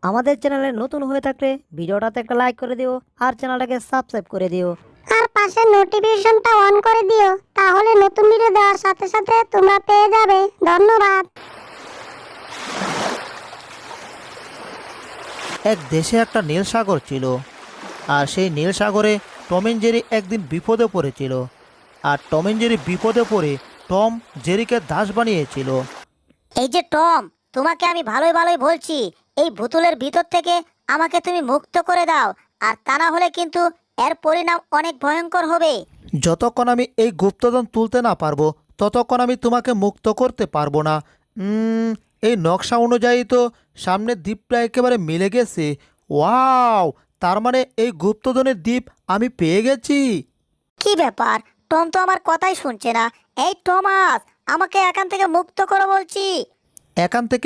আমাদের চ্যানেলে নতুন হয়ে থাকলে ভিডিওটাতে একটা লাইক করে দিও আর চ্যানেলটাকে সাবস্ক্রাইব করে দিও। আর পাশে নোটিফিকেশনটা অন করে দিও, তাহলে নতুন ভিডিও দেওয়ার সাথে সাথে তোমরা পেয়ে যাবে। ধন্যবাদ। এক দেশে একটা নীল সাগর ছিল, আর সেই নীল সাগরে টম এন্ড জেরি একদিন বিপদে পড়েছিল। আর টম এন্ড জেরি বিপদে পড়ে টম জেরিকে দাস বানিয়েছিল। এই যে টম, তোমাকে আমি ভালোই ভালোই বলছি, এই ভুতুলের ভিতর থেকে আমাকে তুমি মুক্ত করে দাও, আর তা না হলে কিন্তু এর পরিণাম অনেক ভয়ঙ্কর হবে। যতক্ষণ আমি এই গুপ্তধন তুলতে না পারবো ততক্ষণ আমি তোমাকে মুক্ত করতে পারবো না। এই নকশা অনুযায়ী তো সামনের দ্বীপটা একেবারে মিলে গেছে। ওয়াও, তার মানে এই গুপ্তধনের দ্বীপ আমি পেয়ে গেছি। কি ব্যাপার, টম তো আমার কথাই শুনছে না। এই টমাস, আমাকে এখান থেকে মুক্ত করো বলছি। এখান থেকে